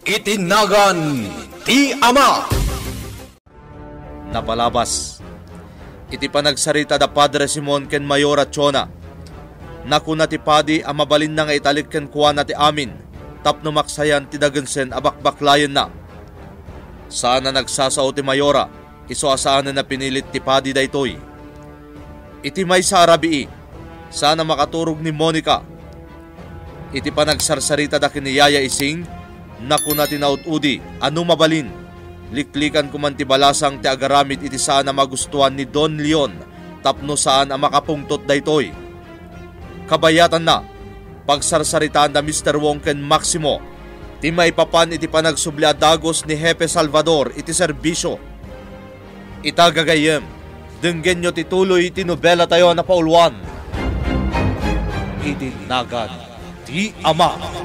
Itinagan ti Ama. Napalabas. Iti panagsarita da Padre Simon ken Mayor at Chona. Nakuna ti padi ang mabalin na nga italit ken kuha na ti amin. Tapno maksayan ti dagansen abakbaklayan na. Sana nagsasao ti Mayora. Iso asaan na pinilit ti padi daytoy. Iti may sa arabii. Sana makaturog ni Monica. Iti panagsarsarita da kiniyaya ising. Nakuna tinaut-udi, ano mabalin? Liklikan kuman ti balasang ti agaramid iti saan na magustuhan ni Don Leon, tapno saan ang makapungtot daytoy. Kabayatan na, pagsarsaritaan na Mr. Wong ken Maximo, ti maipapan iti panagsubli adagos ni Hepe Salvador iti serbisyo. Itagagayem, denggen nyo ti tuloy iti nobela tayo na paulwan. Itinagan ti Ama.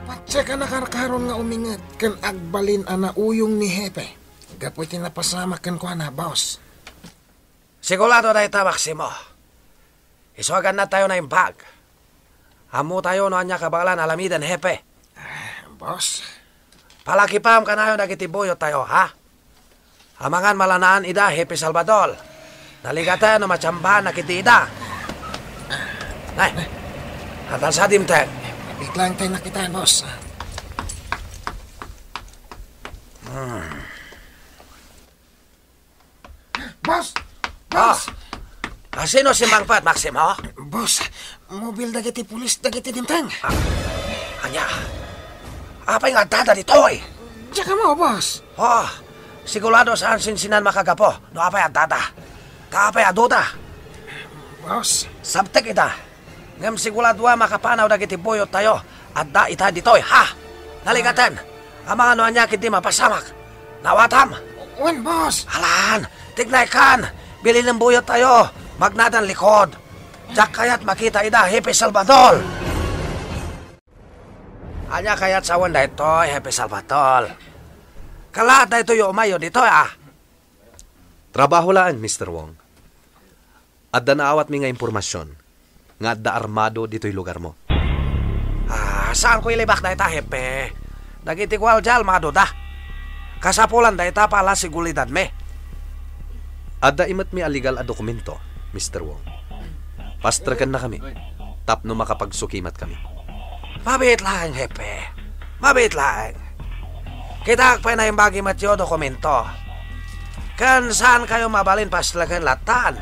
Patsya ka nakarkaron nga umingat kan agbalin ana uyong ni Hepe. Gapoy tinapasama kan ko na, boss. Sigurado na ita, Maximo. Isuagan na tayo na yung bag. Amo tayo no anya kabalan alamidan, Hepe. Boss? Palakipam ka na yun nagitibuyo tayo, ha? Amangan malanaan ida, Hepe Salvador. Naligatan no machambahan nakitida. Nay, hatan sa dimteng. Biglang tayo nakitaan, boss. Boss! Boss! Sino si Mangpat, Maximo? Boss, mobil dagiti pulis dagiti dimtang. Anya? Apay nga dada dito, eh? Diyan ka mo, boss. Sigurado saan sinsinan makagapo. No apay at dada. Kaapay at duda. Boss? Sabtek ita. Ngam sigurado makapanaw dagiti boyot tayo. At da ita dito, ha? Naligatan. Ang mga noan niya kiti mapasamak. Nawatam. Wan, boss. Alan, tignay kan. Bili ng buyot tayo. Magnatan likod. Diyak kaya't makita ida, Hepe Salvador. Anya kaya't sawan da ito, Hepe Salvador. Kalahat na ito yung umayo dito, ah. Trabaho laan, Mr. Wong. At da naawat mi nga impormasyon. Nga da armado dito'y lugar mo. Saan ko ilibak da ita, Hepe? Nagitikwal dyan, armado da. Kasapulan da ita pala sigulidad me. At da imat mi aligal a dokumento, Mr. Wong. Pastrakan na kami. Tapno makapagsukimat kami. Mabit lang, Hepe. Mabit lang. Kita pa na yung bagi matyo dokumento. Kan saan kayo mabalin paslagan latan?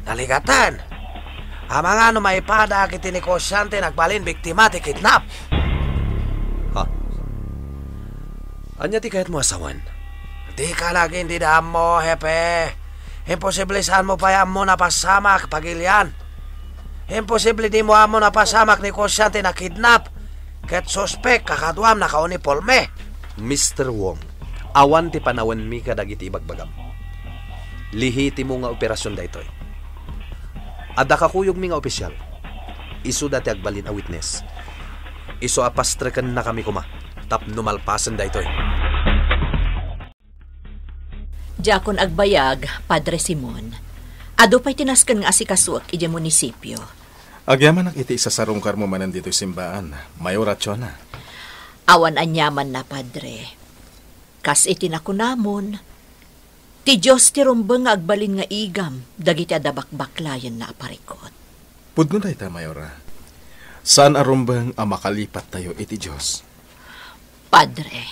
Naligatan. Ang mga maipada kiti negosyante nagbalin biktima ti kidnap. Ha? Anya ti kahit mo asawan? Di ka lagi hindi daan mo, Hepe. Imposible saan mo pa mo napasamak pagilian. Imposible di mo amo napasamak negosyante na kidnap. Ket suspek kakaduam na kaunipolme. Mr. Wong, awan ti panawan mi kadagiti ibagbagam. Lihiti mo nga operasyon da ito'y. Ada kakuyog mi nga opisyal. Isu dati agbalin a witness. Isu apastrekan na kami kuma. Tap numalpasan da ito'y. Diakon agbayag, Padre Simon. Ado pa'y tinaskan nga asikasuak iti munisipyo. Agyaman ang iti isasarong karmo manan dito'y simbaan. Mayor at Chona. Awan anyaman na, Padre. Kas iti nakunamon, ti Diyos ti rumbang nga agbalin nga igam, dagiti adabakbaklayan na aparikot. Pudno na ita, Mayora. Saan arumbang ang makalipat tayo iti Diyos? Padre.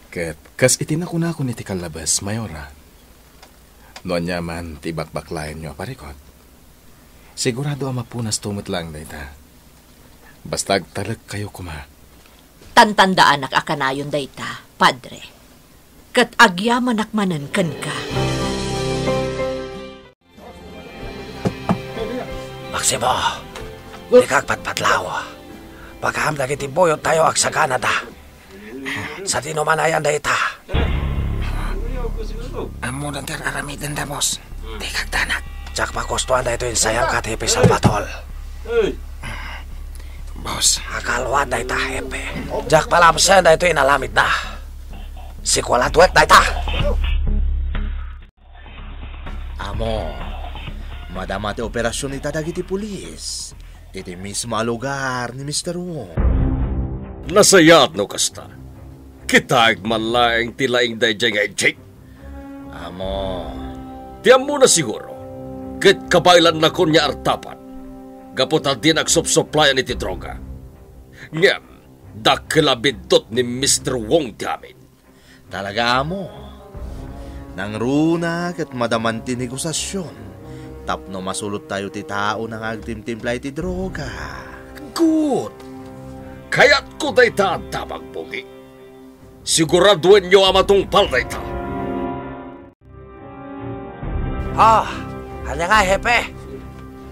Ket, kas iti nakunakon iti kalabas, Mayora. Noon yaman, ti bakbaklayan nyo aparikot. Sigurado ang mapunas tumot lang na ita. Basta agtalag kayo kuma. Tantandaan akanayon dayta, Padre. Kat agyaman akmanan kan ka. Maximo, di kagpatpatlaw. Pagkaham dagiti boyot tayo ag sa Canada. Sa tinumanayan dayta. Amo na ter aramidan da, boss. Di kagdanak. Tsak pakustuhan da ito yung sayang ka, Hepe Salvador. Boss. Akalwa da ita, Hepe. Jak palamsen da ito yung nalamid na. Sikulatwek da ita. Amo, madamati operasyon ita dagiti pulis. Iti mismo lugar ni Mr. Wong. Nasayat no kasta. Kitag malaing tilaing dayjay nga ejek. Amo, Diyan mo na siguro. Kit kabailan na kun niya artapan. Gaputal din agsop-supplyan iti droga. Ngem, dakilabidot ni Mr. Wong ti amin. talaga mo. Nang runa ket madaman ti negosasyon. Tapno masulot tayo ti tao nang agtimtimpla iti droga. Good. Kaya't ko day ta damag pugi. Siguraduin nyo amatong palday ta. Hanya nga, hepe.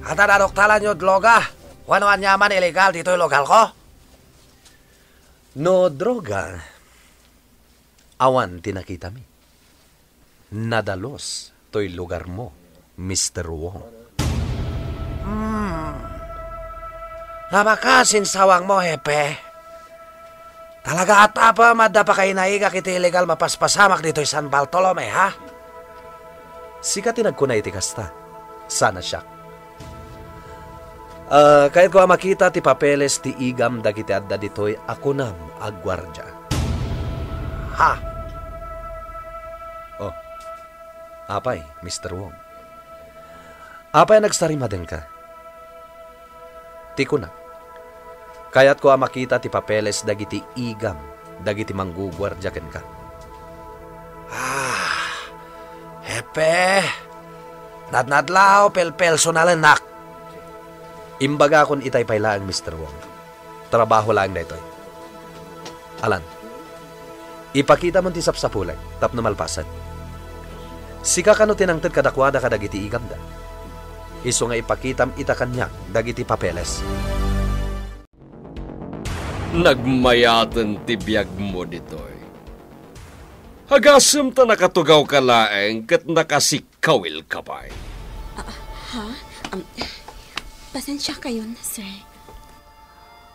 At nadoktalan nyo droga. Wano anyaman illegal dito yung lokal ko? No droga. Awan tinakita mi. Nadalos to'y lugar mo, Mr. Wong. Namakasin sawang mo, hepe. Talaga at apa madapa kayo naiga kiti illegal mapaspasamak dito yung San Bartolome, ha? Sika tinagkunay ti kasta. Sana siya. Kahit ko makita ti papeles ti igam dagiti adda ditoy ako nam agwardya. Ha? Oh. Apay, Mr. Wong. Apay nagsarimaden ka. Ti ko na. Kaya't ko makita ti papeles dagiti igam dagiti manggugwardya ken ka. Hepe. Nadnadlaw, pel-pelso na nak. Imbaga kon itay pailaang Mr. Wong. Trabaho lang na ito'y. Alan, ipakita mo ti sapsapulan, tapno malpasan. Sika kano tinangtad kadakwada kadagiti igam da. Iso nga ipakitam ita kanya dagiti papeles. Nagmayatan ti biyag mo ditoy. Hagasem ta nakatugaw ka laeng kat nakasikawil ka pa'y. Pasensya kayo na, sir.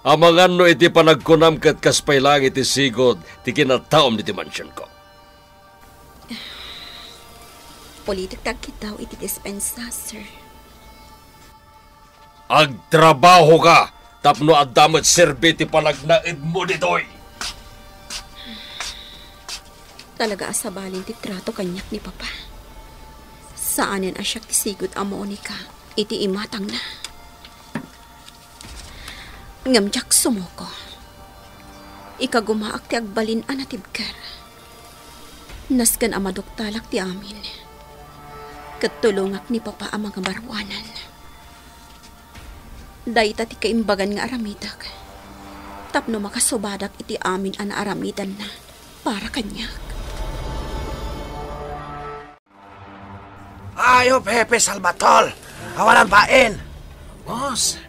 Amangan no iti panagkunam kat kaspay lang iti sigod ti kinataom iti mansyon ko. Politik tagkitaw iti dispensa, sir. Agtrabaho ka tapno adamot serbi ti panagnaid mo ditoy. Talaga asabalin ti trato kanyak ni Papa. Saanin asyak ti sigod amo ni ka, iti imatang na. Ngamjak sumoko. Ikagumaak ti agbalin anatibker. Nasgan amadoktalak ti amin. Katulungak ni Papa ang mga barwanan. Dayta ti kaimbagan nga aramidak. Tapno makasubadak iti amin ana aramidan na para kanyak. Ayo, Pepe Salvatol. Awalan pain. Boss,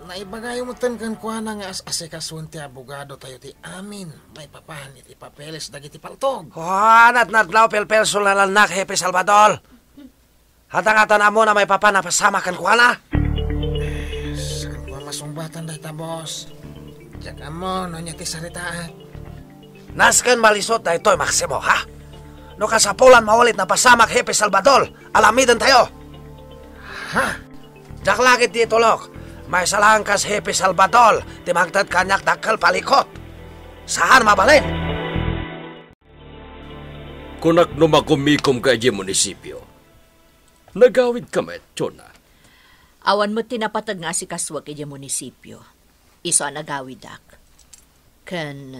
naibagay mo tan kan kuha na nga asikasun ti abogado tayo ti amin. May papahan iti papeles dagiti paltog. Nadlaw pel-pelso na lanak, Pepe Salvatol. Hatang-hatan mo na may papa na pasama kan kuha na. Saan ko masumbatan dahi ta, boss? Diyan mo, no niya ti saritaan. Nasken malisot na ito'y Maximo, ha? No kasapulan maulit na pasamak, Pepe Salvatol. Alamidan tayo. Ha? Jak lagit dito, Lok. May salangkas, Pepe Salvatol. Timagtad kanyak dakal palikot. Saan mabalin? Kunak no makumikom ka di munisipyo. Nagawid kami, Chona. Awan mo tinapatag nga si kaswag iti munisipyo. Iso nagawidak. Ken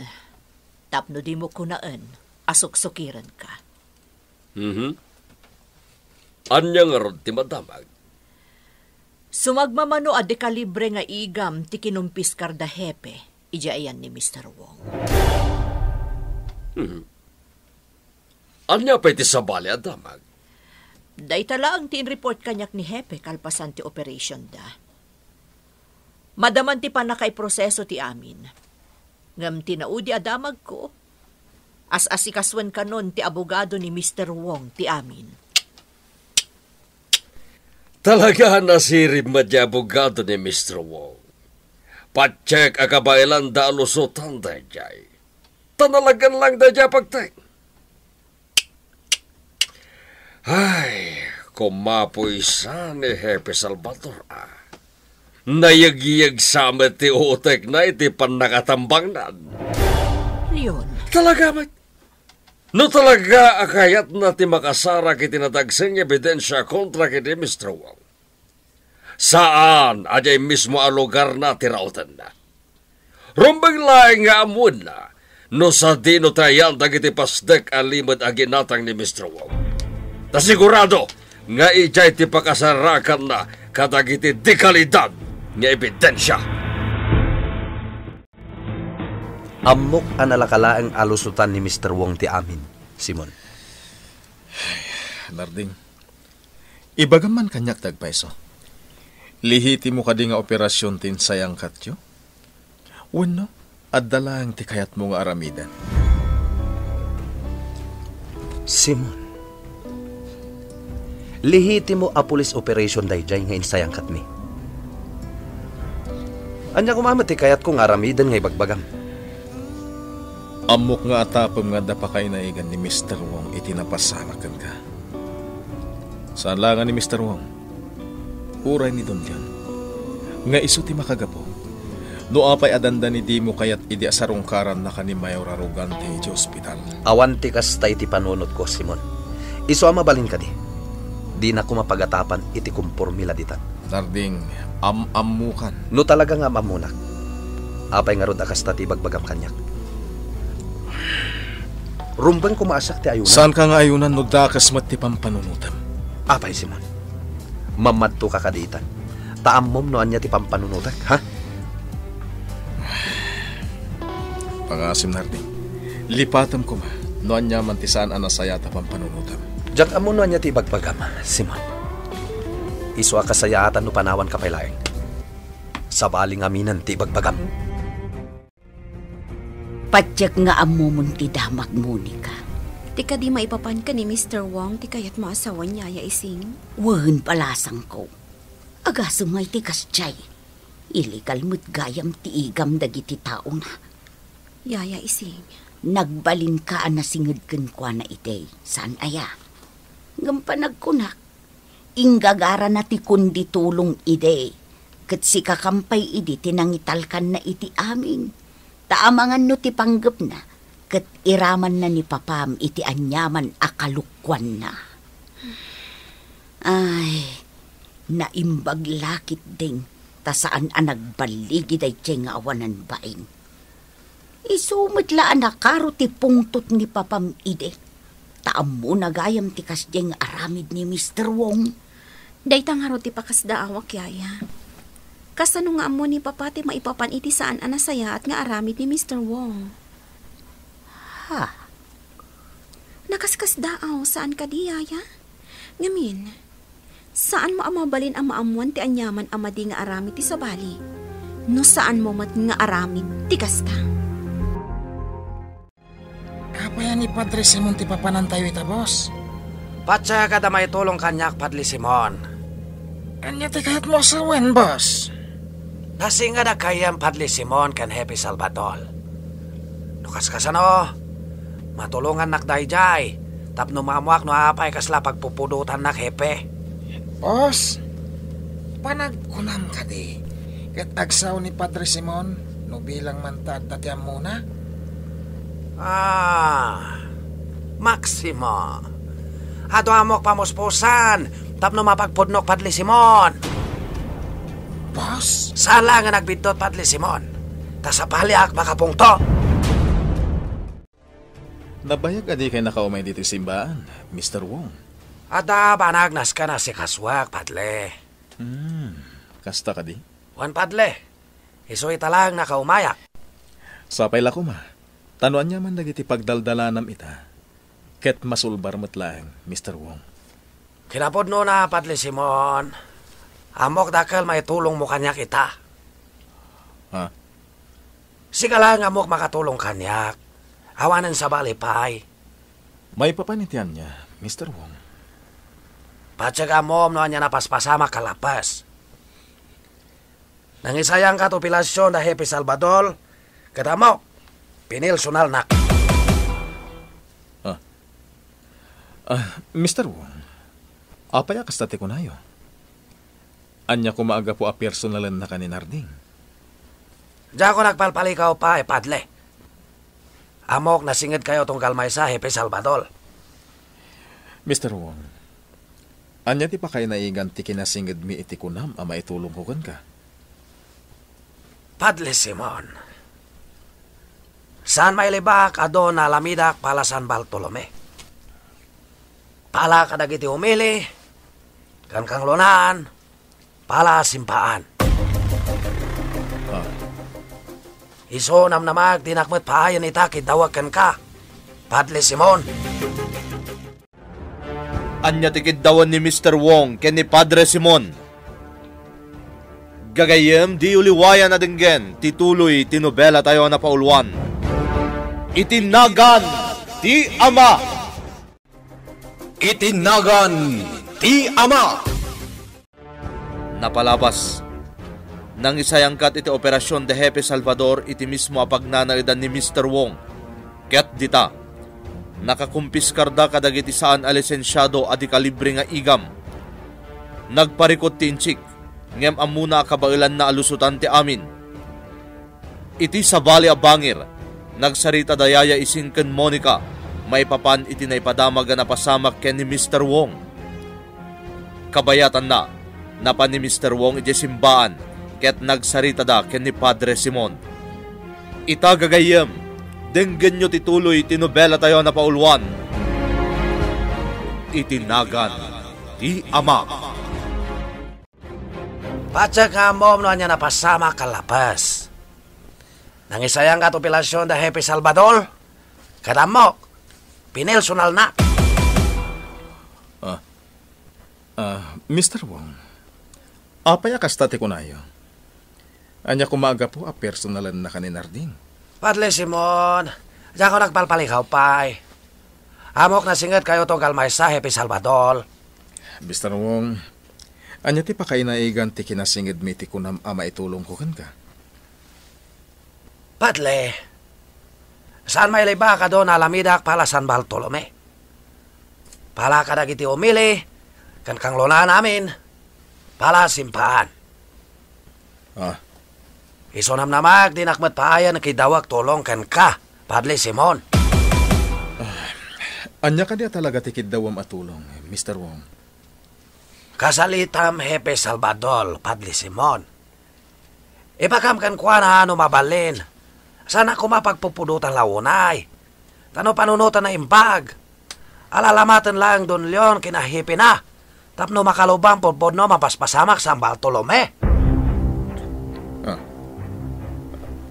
tapno di mo kunaan, asuksukiran ka. Anya nga ron ti madamag. Sumagmamano a dekalibre nga igam ti kinumpis karda hepe, ija ayan ni Mr. Wong. Anya pa iti sabali a damag. Daytala ang tin-report kanyak ni hepe kalpasan ti operation da. Madaman ti panakaiproseso ti amin. Ngam tinaudi adamag ko. As-asikaswan kanon ti abogado ni Mr. Wong ti amin. Talaga nasirib madya abogado ni Mr. Wong. Patsek akabailan da alusutan da jay. Tanalagan lang da jay pagtek. Ay, kumapoy sa ni Pepe Salvatore Nayagyag sa amat ti utek na iti panakatambang na. Leon, Talaga, mate. No talaga akayat na ti makasara kiti natagseng ebidensya kontra kiti Mr. Wong. Saan ajay mismo ang lugar na tirautan na? Rumbang laing nga amun na, no sa dino tayan dagiti pasdek alimod aginatang ni Mr. Wong. Tasigurado nga ijay ti pakasarakan na kadagiti di kalidad nga ebidensya. Amok ang nalakalaang alusutan ni Mr. Wong ti amin, Simon. Narding, ibagaman kanyak tagpaiso. Lihiti mo kadi nga operasyon tin sayang katyo? Wano, at dalang ti kayat mo nga aramidan. Simon, lihiti mo a police operation dayjay nga insayang katmi. Anya kumamat ti kayat kong aramidan nga ibagbagam. Amok nga atapom nga dapakay naigan ni Mr. Wong itinapasamakan ka. Saan langan ni Mr. Wong? Uray ni Don Leon. Nga iso ti makagapo. No apay adanda ni di mo kayat idi asarungkaran na ka ni Mayor Arugante di ospital. Awan ti kastay ti panunod ko, Simon. Iso ang mabalin ka di. Di na ko mapagatapan iti kumpormila ditan. Narding, am-amukan. No talaga nga mamunak. Apay nga rod akasta ti bagbagam kanyak. Rumbang kumaasak ti ayunan. Saan ka nga ayunan no dakas mat ti pampanunutam? Apay, Simon. Mamadto ka kadiitan. Taamom no anya ti pampanunutak, ha? Pangasim, Narding. Lipatam ko ma. No anya man ti saan anasaya ta pampanunutam. Diyak amo no anya ti bagbagam, Simon. Iso a kasayatan no panawan ka pailaeng. Sa baling aminan ti bagbagam. Patyak nga amumon ti damak Monica. Ti ka di maipapan ka ni Mr. Wong, ti kayat mo asawan niya, ya ising. Wahan palasang ko. Aga sumay ti kasjay. Illegal mo't gayam ti igam dagiti tao na. Yaya ising. Nagbalin ka na singid ken kwa na ite. Saan aya? Gampanag kunak. Inggagara na ti kundi tulong ide. Kat si kakampay idi tinangitalkan na iti amin. Taamangan no ti panggap na. Kat iraman na ni papam iti anyaman akalukwan na. Ay, naimbag lakit ding. Ta saan anagbaligi day nga awanan baing. Isumidlaan na karo ti pungtot ni papam ide. Taam mo nagayam ti kasdyeng aramid ni Mr. Wong. Daytang haro ti pakasda awak, yaya. Kasano nga amo ni papati maipapan iti saan anasaya at nga aramid ni Mr. Wong. Ha? Nakaskas daaw saan ka di, yaya? Ngamin, saan mo amabalin ang maamuan ti anyaman amadi nga aramid ti sabali? No saan mo mat nga aramid ti kasta? Kapaya ni Padre Simon ti papanan tayo ita, boss. Patsa kada may tulong kanyak, Padre Simon. Anya ti kahit mo asawan, boss. Nasinga na kayang Padre Simon kan Happy Salvador. Nukas kasano, matulungan nak dayjay. Tapno mamuak no apay kasla pagpupudutan nak Hepe. Boss, panagkunam ka di. Kat agsaw ni Padre Simon, no bilang mantad tatyam muna. Maximo. Ato amok pamuspusan. Tapno mapagpudnok Padre Simon. Boss? Sala nga nagbidot Padre Simon. Tasapaliak makapungto. Nabayag adi kay nakaumay dito simbaan, Mr. Wong. Ada banagnas ka na si Kaswak, Padre. Kasta ka di? Wan, Padre. Iso italang nakaumayak. Sapay la ko ma. Tanuan niya man dagiti pagdaldalanam ita. Ket masulbar lang, Mr. Wong. Kinapod no na, Padre Simon. Amok dakal may tulong mo kanyak ita. Ha? Sige lang amok makatulong kanyak. Awanan sa balipay. May papanitian niya, Mr. Wong. Patsag amom no anya napaspasama kalapas. Nangisayang katupilasyon na Happy Salvador. Katamo, pinil sunal nak. Mr. Wong, apaya kastati ko na yun? Anya ko maaga po a personalan na kaninarding. Diyan ko nagpalpalikaw pa, padle. Amok nasingid kayo tungkal may sa Hepe Salvador. Mr. Wong, anya ti pa kayo naiganti kinasingid mi iti kunam a maitulong ko ka? Padle Simon. Saan may libak ado na lamidak pala San Bartolome? Pala kadagiti umili, kan kang lunaan, pala simpaan. Iso namnamag dinakmet paayan ita kidawakan ka. Padle Simon. Anya tikiddawan ni Mr. Wong ken ni Padre Simon. Gagayem di uliwayan na dinggen, tituloy tinobela tayo na paulwan. Itinagan ti Ama. Itinagan ti Ama. Napalabas. Nang isayangkat iti Operasyon de Hepe Salvador iti mismo apagnanaidan ni Mr. Wong. Ket dita, nakakumpiskarda kadagiti saan a lisensyado adi kalibre nga igam. Nagparikot ti inchik, ngem amuna kabailan na alusutan ti amin. Iti sa Bali a Bangir, nagsarita dayaya isin ken Monica, may papan iti naipadamaga na pasamak ken ni Mr. Wong. Kabayatan na, napan ni Mr. Wong iti simbaan, ket nagsarita da ken ni Padre Simon. Itagagayem, denggen nyo tituloy tinobela tayo na paulwan. Itinagan ti Ama. Patsak nga mom no anya napasama kalapas. Nang isayang kat operasyon da Hepe Salvador, kadamok, pinilsunal na. Mr. Wong, apay akastati ko na iyo. Anya kumaga po a personalan na kaninarding. Padle Simon, diyan ko nagpalpalikaw pay. Amok na singat kayo tungkal may sa Hepe Salvador. Mr. Wong, anya ti pa kayo naigan ti kinasingid mi ti kunam ama itulong ko ka? Padle, saan may liba ka doon alamidak pala San Bartolome? Pala ka dagiti umili, kan kang lona namin, pala simpaan. Iso namnamag dinakmat paayan kidawak tulong kan ka, Padle Simon. Anya ka dia talaga tikid dawam atulong, Mr. Wong. Kasalitam Hepe Salvador, Padle Simon. Ipakam kan kuha na ano mabalin. Sana ko mapagpupudutan launay. Tano panunutan na imbag. Alalamatan lang Don Leon kinahipi na. Tapno makalubang podpod no mapaspasamak San Bartolome.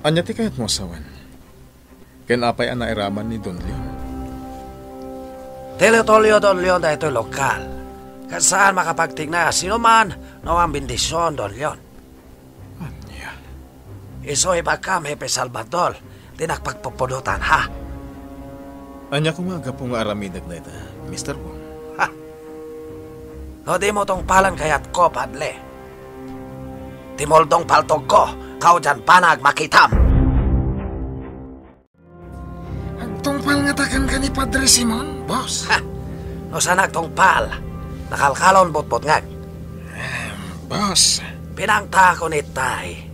Anya ti kayat mo sawan? Ken apay ang nairaman ni Don Leon? Teletolyo Don Leon da ito'y lokal. Kasaan makapagtigna sino man no ang bendisyon Don Leon. Anya? Iso ibakam Hepe Salvador. Tinakpagpupudutan ha. Anya kumaga po nga aramidag na ita, Mr. Wong. Ha? No di mo tong palan kayat ko, Padle. Timoldong paltog ko. Kau dyan panag makitam. Ang tungpal nga takan ka ni Padre Simon, boss. Ha? No sanag tungpal. Nakalkalon bot-bot ngag. Boss. Pinangta ko ni Tay.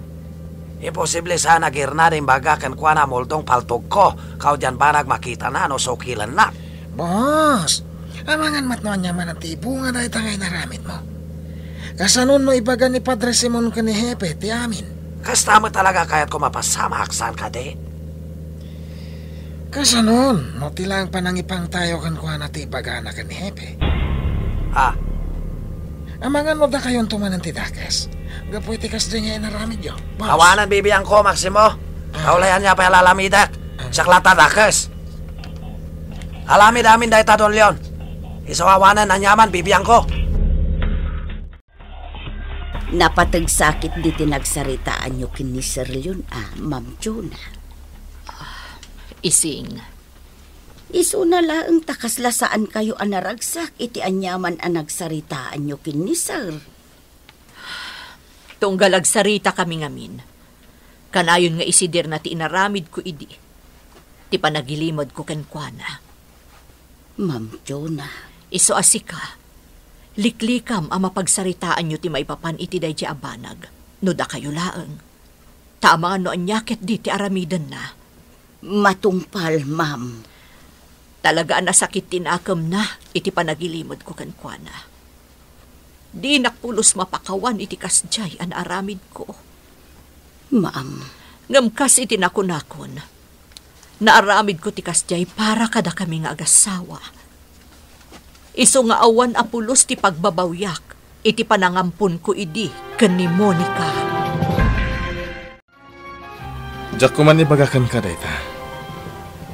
Imposible sana girna rin baga kan kwa na moldong paltog ko. Kau dyan panag makita na no sokilan na. Boss, amangan matnoan niya man ang tibo nga dahil tangay naramit mo. Kasanon no ibaga ni Padre Simon ka ni Hepe, ti amin. Kasta mo talaga kaya't ko mapasama haksan ka de. Kasanon, no tilang panangipang tayo kan kuha na ti ibaga na ka ni Hepe. Ha? Amangan mo da kayon tumanan ti Dakas. Gapoy ti kas din nga inaramid yo, boss. Kawanan bibiyang ko, Maximo. Kaulayan niya pa lalamidat. Saklata Dakas. Alamid amin dahi ta Don Leon. Isawawanan na nyaman bibiyang ko. Napatagsakit di tinagsaritaan nyo kini Sir Leon, Ma'am Jonah. Ising. Iso na laang takaslasaan kayo anaragsak, iti anyaman anagsaritaan nyo kini Sir. Tunggal agsarita kami ngamin. Kanayon nga isidir na ti inaramid ko idi. Ti panagilimod ko kenkwana. Ma'am Jonah. Iso asika. Liklikam ang mapagsaritaan nyo ti maipapan iti day ti abanag. No da kayo laeng. Tama no anyakit di ti aramidan na. Matungpal, ma'am. Talaga nasakit tinakam na iti panagilimod ko kankwana. Di nakpulos mapakawan iti kasjay an aramid ko. Ma'am. Ngamkas iti nakunakon. Naaramid ko ti kasjay para kada kami nga agasawa. Iso nga awan apulos ti pagbabawyak, iti panangampun ko idi ken ni Monica. Diyak ko man ibagakan ka dayta.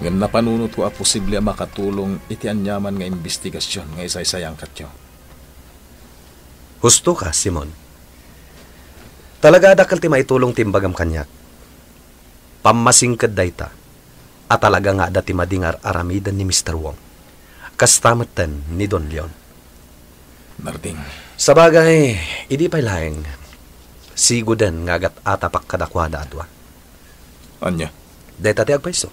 Ngam napanunot ko a posible makatulong iti anyaman nga investigasyon nga isaysayang katyo. Husto ka, Simon. Talaga dakal ti maitulong timbagam kanyak. Pamasingkad dayta. At talaga nga dati madingar aramidan ni Mr. Wong. Kastamatan ni Don Leon. Narding. Sabagay, idi pa'y laeng. Sigudan nga agat atapak kadakwada atwa. Anya? Dayta ti agpaiso.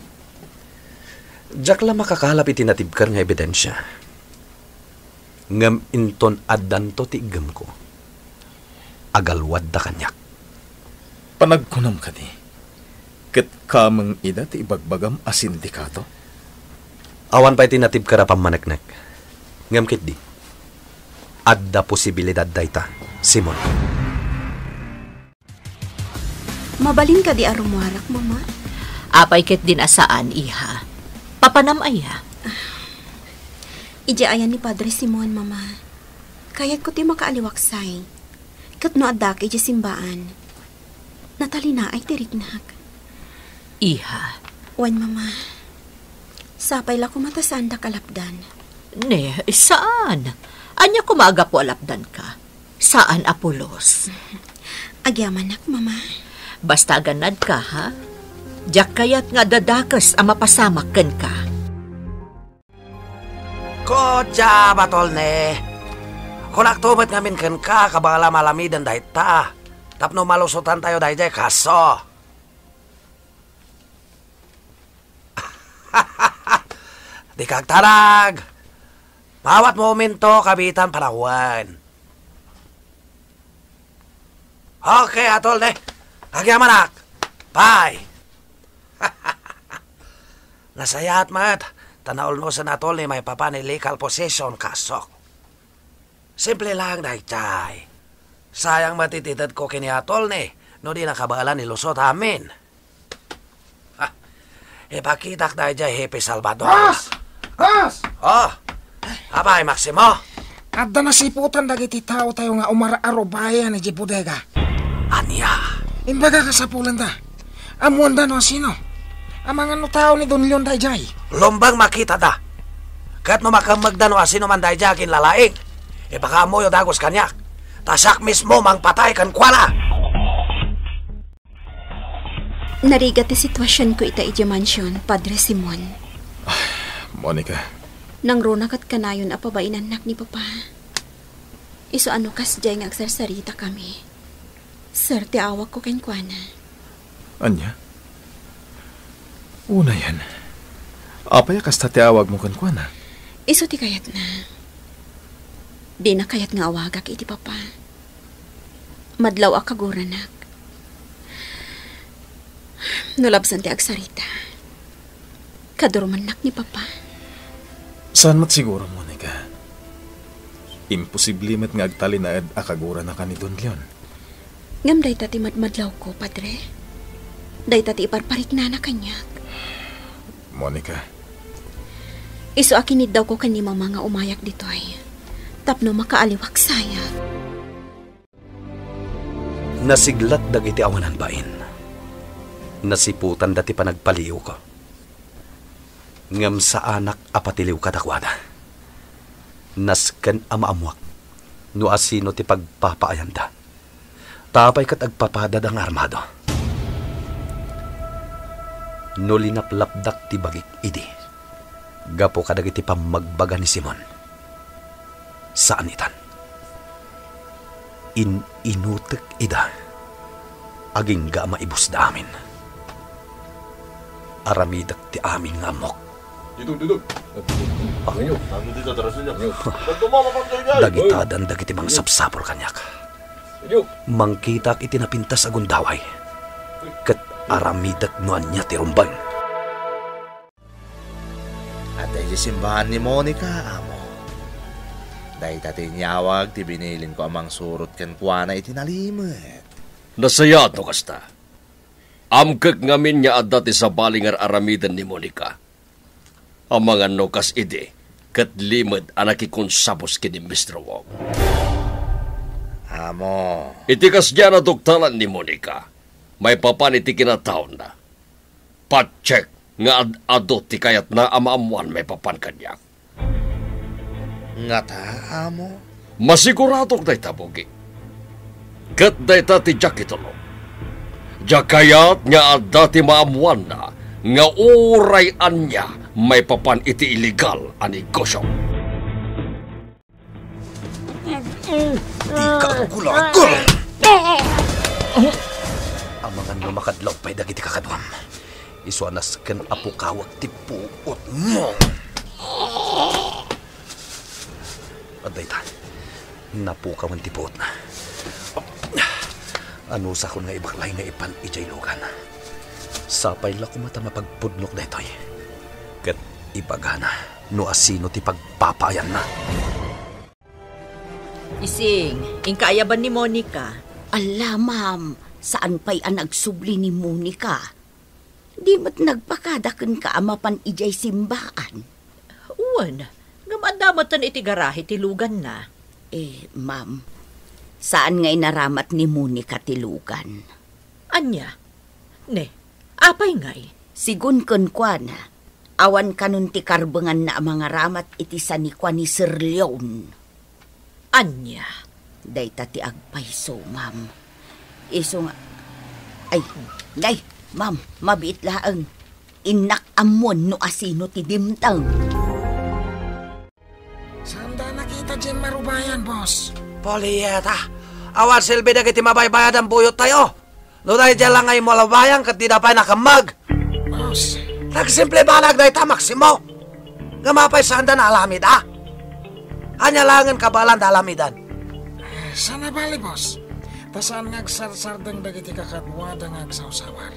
Diyak lang makakalap itinatibkar nga ebidensya. Ngam inton addanto ti igam ko. Agalwad da kanyak. Panagkunam ka di. Ket kamang ida ti ibagbagam a sindikato? Awan pa'y tinatib ka pamanagnak. Ngam kit di. Adda posibilidad dayta, Simon. Mabalin ka di arumuarak, mama. Apay ket din asaan, iha. Papanam aya. Ija ayan ni Padre Simon, mama. Kayat ko ti makaaliwaksay. Kat no adak ija simbaan. Natalina ay tiriknak. Iha. Wan, mama. Sapay la kumatasan da kalapdan. Ne, saan? Anya kumaga po alapdan ka? Saan apulos? Agyaman nak, mama. Basta ganad ka, ha? Diyak kayat nga dadakas ang mapasamakan ka. Kodya, batol ne. Kunak tumat ngamin kan ka, kabala malamidan dahit ta. Tapno malusutan tayo dahil jay kaso. Di kagtarag. Mawat momento, kabitan parawan. Okay, atol ne. Agyaman nak. Bye. Nasayat mat. Tanaol no sa natol ni may papa ni legal possession kasok. Simple lang dahil chay. Sayang matititad ko kini atol ni. No di nakabalan ni lusot amin. Ipakitak dahil jay Hepe Salvador. Has! Oh, abay Maximo. Adda nasiputan dagiti tao tayo nga umara-arobaya ni Jibudega. Anya? Imbaga ka sa pulan da. Amuan da no sino? Ang mga no tao ni Don Leon dayjay. Lombang makita da. Kat no makamagdano asino man dayjay kin lalaing. Baka amoyo dagos kanyak. Tasak mismo mang patay kan kuala. Narigat ti sitwasyon ko ita ija mansyon, Padre Simon. Monica. Nang runakat kanayon apabainan nak ni Papa. Iso ano kas jay nga agsarsarita kami. Sir, ti awak ko kenkwana. Anya? Una yan. Apaya kasta ti awag mo kenkwana? Iso ti kayat na. Di na kayat nga awagak iti Papa. Madlaw akaguranak. Nulabsan ti agsarita. Kaduruman nak ni Papa. Saan mat siguro, Monica? Imposible mat nga agtalinaad akagura na ka ni Don Leon. Ngam day tati madmadlaw ko, Padre. Day tati iparparik na kanyak. Monica. Iso akinid daw ko kanima mga umayak ditoy. Tapno makaaliwak saya. Nasiglat dagiti awanan bain. Nasiputan dati panagpaliw ko. Ngam sa anak apatiliw kadakwada. Nasken amaamuak. No asino ti pagpapaayanda. Tapay kat agpapadad ang armado. No linaplapdak ti bagik idi. Gapo kadag iti pamagbaga ni Simon. Saan itan? Inutek ida. Aging ga maibus da amin. Aramidak ti aming ngamok. Dagitadan dagiti mang sapsapor kanyak. Mangkitak iti napintas agun daway. Ket aramidak nuan niya ti rumbang. At ay simbahan ni Monica, amo. Dahil tati niyawag, ti binilin ko amang surot ken kuana itinalimit. Nasayat no kasta. Amkag ngamin niya adda ti sa balingar aramidan ni Monica. Ang mga nukas ide, kat limad anakikonsabos kini Mr. Wong. Amo. Itikas niya na duktalan ni Monica. May papan iti kinataon na. Pacheck nga adot ti kayat na amaamuan may papan kanyak. Nga ta, amo? Masiguradok day tabugi. Kat day ta ti jakitolo. Jakayat nga adda ti maamuan na nga urayan niya may papan iti illegal a negosyo. Di ka agul-agul! Ang mga numakadlaw pa'y dagiti kakadwam. Isuanas ken apukawag ti puot mo. Aday ta, napukawan ti puot na. Ano sa kun nga ibaklay nga ipan ijay lugan. Sapay la kumata mapagpudlok na ito'y. Kat ibagana, no asino ti pagpapayan na. Ising, ingkaayaban ni Monica. Ala, ma'am, saan pa'y ang nagsubli ni Monica? Di mo't nagpakadakan ka amapan ijay simbaan. Uwan, ngamadamatan iti garahe ti lugan na. Ma'am, saan nga inaramat ni Monica ti lugan? Anya? Ne, apay ngay? Sigun kunkwana, awan kanun ti karbengan na mga ramat iti sanikwa ni Sir Leon. Anya? Dayta ti agpayso, ma'am. Iso nga... Ay, day, ma'am, mabiit laang. Inak amon no asino ti dimtang. Saan da nakita dyan marubayan, boss? Polieta, awan silbi na kiti mabaybayad ang buyot tayo. No dahil dyan lang ay malabayang kat di na pa'y nakamag. Boss, Nagsimple banag na ita, Maximo. Gamapay saan da na alamid, ah? Anya langan kabalan da alamidan. sana bali, boss? Tasaan ngagsarsardang dagiti kakadwada ngagsawsawar.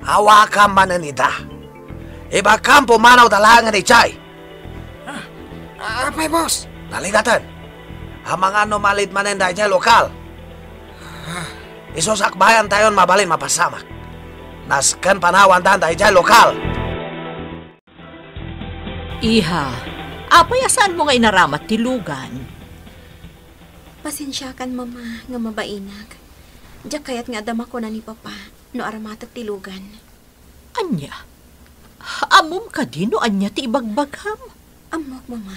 Hawakan manan ita. Iba kampo manaw dalangan ni Chay. Apay, boss? Naligatan. Hamang ano malid manen da Chay lokal. Isusakbayan tayon mabalin mapasamak. Nasken panawan dan da Chay lokal. Iha, apay asaan mo nga inaramat ti lugan? Pasensya kan, mama, nga mabainag. Diyak kayat nga adama ko na ni papa, no aramatak tilugan. Anya? Amom ka din no anya ti ibagbagham? Amok, mama.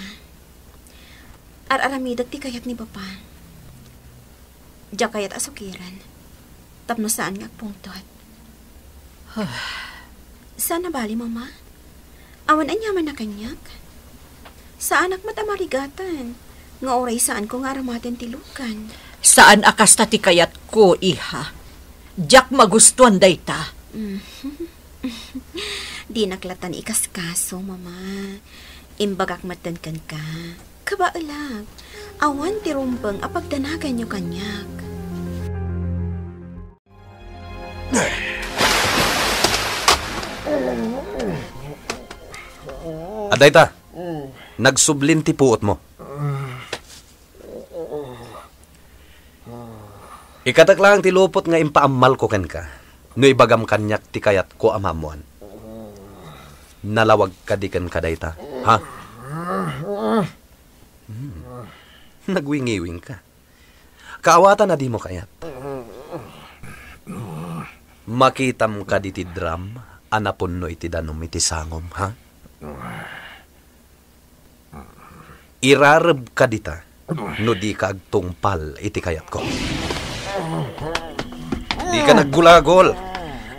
Araramidag ti kayat ni papa. Diyak kayat asukiran. Tapno saan nga pungtot. Saan na bali, mama? Awan anyaman na kanyak. Saan ak matamarigatan? Nga oray saan ko nga aramatin tilukan. Saan akas ta ti kayat ko, iha? Diyak magustuhan dayta. Di naklatan ikaskaso, mama. Imbagak matankan ka. Kabaalag, awan ti rumbang apagdanagan nyo kanyak. Aday ta, nagsublin ti puot mo. Ikatak lang ti lupot nga impaamal ko ken ka. No ibagam kanyak ti kayat ko amamuan. Nalawag ka di ken kadayta, ha? Nagwingiwing ka. Kaawatan na di mo kayat. Makitam ka di ti dram, anapon no iti danom iti sangom, ha? Irareb ka dita, no di ka agtungpal iti kayat ko. Di ka naggulagol.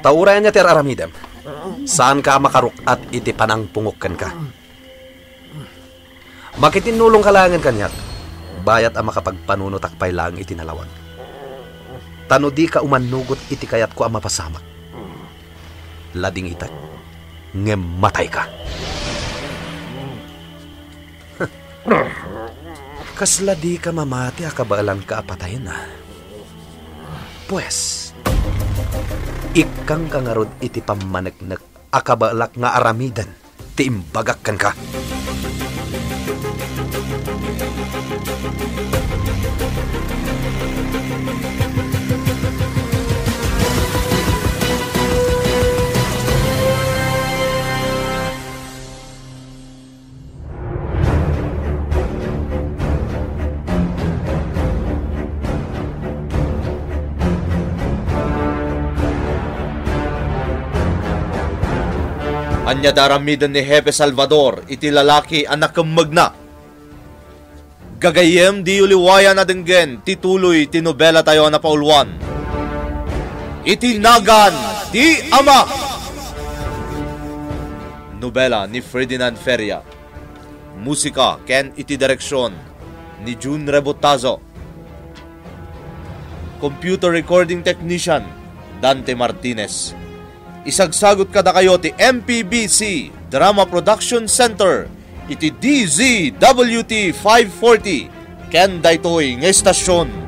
Tauray niya ter aramidem. Saan ka makaruk at iti panangpungukan ka? Makitinulong kalangan kanyak. Bayat ang makapagpanunutakpay lang iti nalawag. Tano di ka umanugot iti kayat ko ang mapasamak. Lading itak, ngem matay ka. Kasla di ka mamati akabalan ka apatayin na. Pues, ikang kangarod iti pamanagnak akabalak nga aramidan ti imbagakkan ka. Anya daramidan ni Hepe Salvador iti lalaki anak magna. Gagayem di uliwayan na denggen tituloy ti nobela tayo na paulwan. Iti nagan ti ama. Nobela ni Ferdinand Feria. Musika ken iti direksyon ni June Rebotazo. Computer recording technician Dante Martinez. Isagsagot kada kayo ti MPBC Drama Production Center iti DZWT 540 ken daytoy nga estasyon.